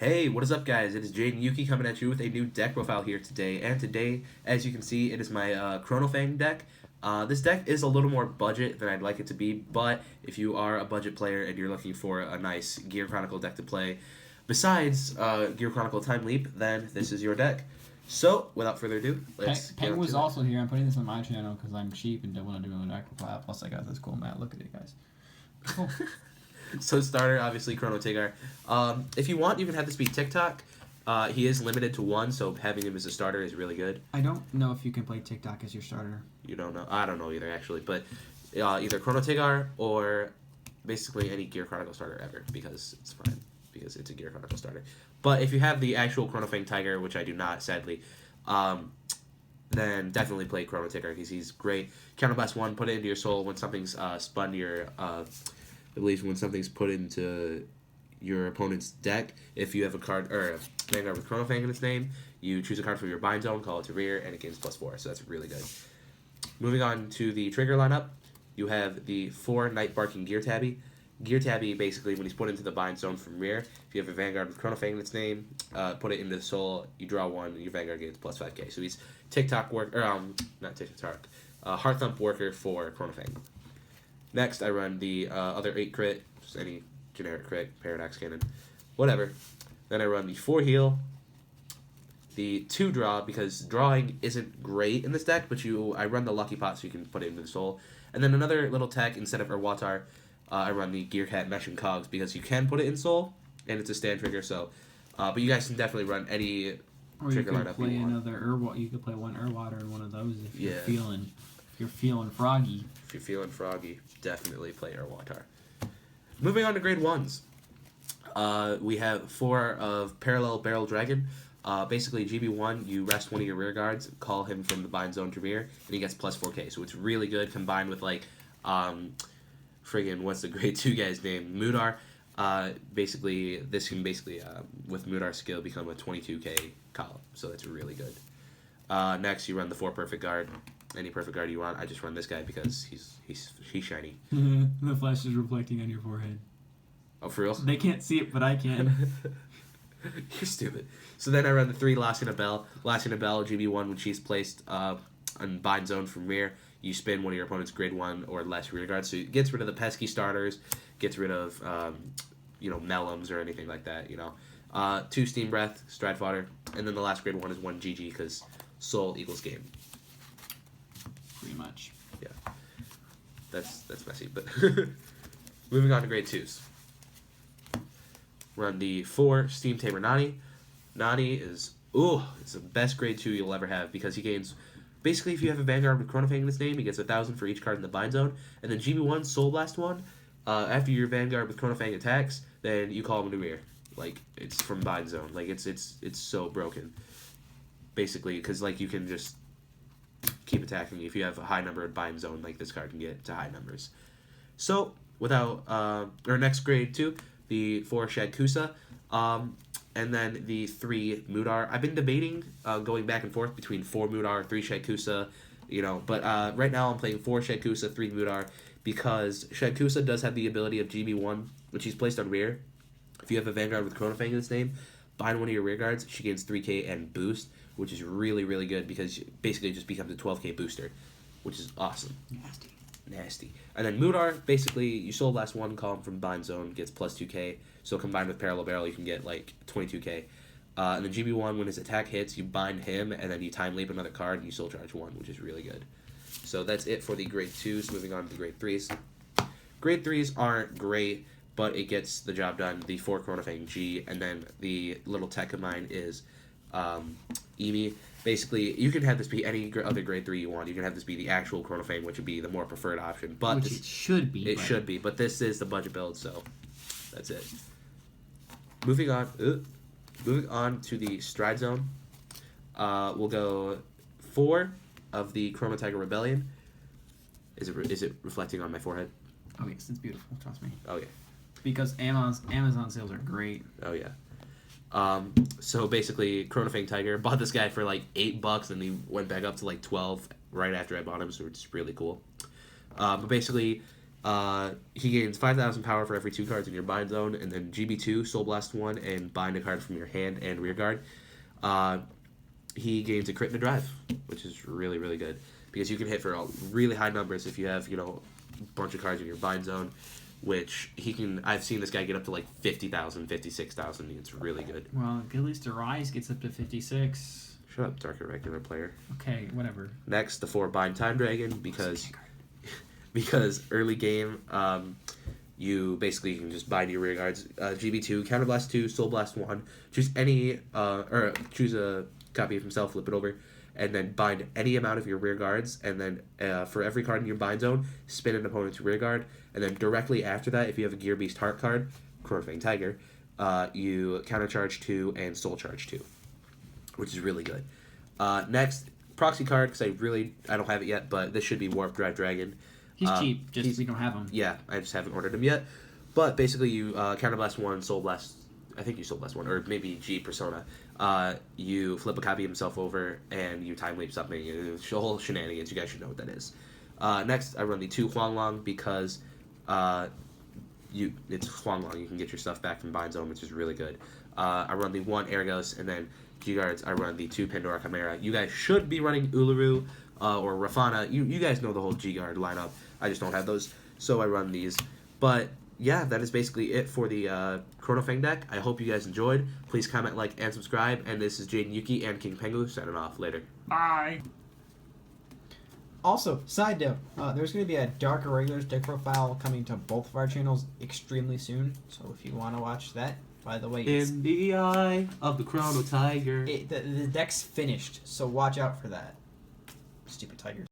Hey, what is up, guys? It is Jaden Yuki coming at you with a new deck profile here today. And today, as you can see, it is my Chronofang deck. This deck is a little more budget than I'd like it to be, but if you are a budget player and you're looking for a nice Gear Chronicle deck to play, besides Gear Chronicle Time Leap, then this is your deck. So, without further ado, let's Peng was also here. I'm putting this on my channel because I'm cheap and don't want to do an deck profile. Plus, I got this cool mat. Look at it, guys. Cool. So starter, obviously, Chrono Tigar. If you want, you can have this be TikTok. He is limited to one, so having him as a starter is really good. I don't know if you can play TikTok as your starter. You don't know? I don't know either, actually. But either Chrono Tigar or basically any Gear Chronicle starter ever, because it's fine. Because it's a Gear Chronicle starter. But if you have the actual Chronofang Tiger, which I do not, sadly, then definitely play Chrono Tigar because he's great. Counterblast 1, put it into your soul when something's spun your... I believe when something's put into your opponent's deck, if you have a card or a Vanguard with Chronofang in its name, you choose a card from your bind zone, call it to rear, and it gains +4. So that's really good. Moving on to the trigger lineup, you have the 4 Night Barking Gear Tabby. Gear Tabby, basically, when he's put into the bind zone from rear, if you have a Vanguard with Chronofang in its name, put it into the soul, you draw 1, and your Vanguard gains +5k. So he's TikTok work, or not TikTok, Heart Thump worker for Chronofang. Next, I run the other 8 crit, just any generic crit, Paradox Cannon, whatever. Then I run the 4 heal, the 2 draw, because drawing isn't great in this deck, but I run the Lucky Pot so you can put it into the soul. And then another little tech, instead of Erwatar, I run the Gear Cat Mesh and Cogs, because you can put it in soul, and it's a stand trigger, so... but you guys can definitely run any trigger lineup you want. You could play one Erwater in one of those if you're feeling froggy. If you're feeling froggy, definitely play Erwatar. Moving on to grade 1s. We have 4 of Parallel Barrel Dragon. Basically, GB1, you rest one of your rear guards, call him from the bind zone to rear, and he gets +4k. So it's really good combined with, like, friggin', what's the grade 2 guy's name? Mudar. Basically, this can with Mudar's skill, become a 22k column. So that's really good. Next, you run the 4 Perfect Guard. Any perfect guard you want. I just run this guy because he's shiny. The flash is reflecting on your forehead. Oh, for real? They can't see it, but I can. You're stupid. So then I run the 3 Lassina Bell. Lassina Bell, GB1, when she's placed on bind zone from rear, you spin one of your opponent's grade 1 or less rear guards. So it gets rid of the pesky starters, gets rid of Melums or anything like that. 2 Steam Breath, Stride Fodder, and then the last grade 1 is 1 GG because soul equals game. Pretty much. Yeah. That's messy, but moving on to grade 2s. Run the 4 Steam Tamer Nani. Nani is it's the best grade 2 you'll ever have because he gains basically if you have a Vanguard with Chronofang in his name, he gets 1,000 for each card in the bind zone. And then GB1 Soul Blast 1, after your Vanguard with Chronofang attacks, then you call him to rear. Like it's from bind zone. Like it's so broken. Basically, because like you can just keep attacking if you have a high number of bind zone, like this card can get to high numbers. So, without, our next grade 2, the 4 Shadkusa, and then the 3 Mudar. I've been debating going back and forth between 4 Mudar, 3 Shadkusa, but right now I'm playing 4 Shadkusa, 3 Mudar, because Shadkusa does have the ability of GB1, which he's placed on rear. If you have a Vanguard with Chronofang in its name, bind one of your rear guards, she gains 3k and boost, which is really, really good because basically it just becomes a 12k booster, which is awesome. Nasty. And then Mudar, basically, you Soul Blast 1, call him from bind zone, gets +2k, so combined with Parallel Barrel, you can get, like, 22k. And then GB1, when his attack hits, you bind him, and then you Time Leap another card, and you Soul Charge 1, which is really good. So that's it for the grade 2s, moving on to the grade 3s. Grade 3s aren't great, but it gets the job done. The 4 Chronofang G, and then the little tech of mine is Emi. Basically, you can have this be any other grade 3 you want. You can have this be the actual Chronofang, which would be the more preferred option. But it should be. It should be, but this is the budget build, so that's it. Moving on to the Stride Zone. We'll go 4 of the Chrono Tiger Rebellion. Is it reflecting on my forehead? Oh yes, it's beautiful. Trust me. Oh yeah. Because Amazon sales are great. Oh yeah. So basically, Chronofang Tiger, bought this guy for like $8, and he went back up to like 12 right after I bought him, so it's really cool. But basically, He gains 5,000 power for every 2 cards in your bind zone, and then GB2, Soul Blast 1, and bind a card from your hand and rear guard. He gains a crit and a drive, which is really, really good. Because you can hit for really high numbers if you have, a bunch of cards in your bind zone, which he can. I've seen this guy get up to like 50,000, 56,000. It's really good. Well, Gillies to Rise gets up to 56. Shut up, Dark Irregular player. Okay, whatever. Next, the 4 Bind Time Dragon, because early game, you basically can just bind your rear guards. GB2, Counterblast 2, Soul Blast 1. Choose any, or choose a copy of himself, flip it over, and then bind any amount of your rear guards, and then for every card in your bind zone, spin an opponent's rear guard, and then directly after that, if you have a Gear Beast Heart card, Chronofang Tiger, you countercharge 2 and soul charge 2, which is really good. Next, proxy card, because I don't have it yet, but this should be Warp Drive Dragon. He's cheap, we don't have him. Yeah, I just haven't ordered him yet. But basically, you Counterblast 1, Soul Blast, I think you Soul Blast 1, or maybe G Persona. You flip a copy of himself over, and you time leap something. It's a whole shenanigans. You guys should know what that is. Next, I run the 2 Huanglong because it's Huanglong. You can get your stuff back from Bind Zone, which is really good. I run the 1 Ergos, and then G-Guards, I run the 2 Pandora Chimera. You guys should be running Uluru or Rafana. You guys know the whole G-Guard lineup. I just don't have those, so I run these. But yeah, that is basically it for the Chronofang deck. I hope you guys enjoyed. Please comment, like, and subscribe. And this is Jaden Yuki and King Pengu signing off. Later. Bye. Also, side note, there's going to be a Dark Irregulars deck profile coming to both of our channels extremely soon. So if you want to watch that, by the way, In the eye of the Chrono Tiger. the deck's finished, so watch out for that. Stupid tigers.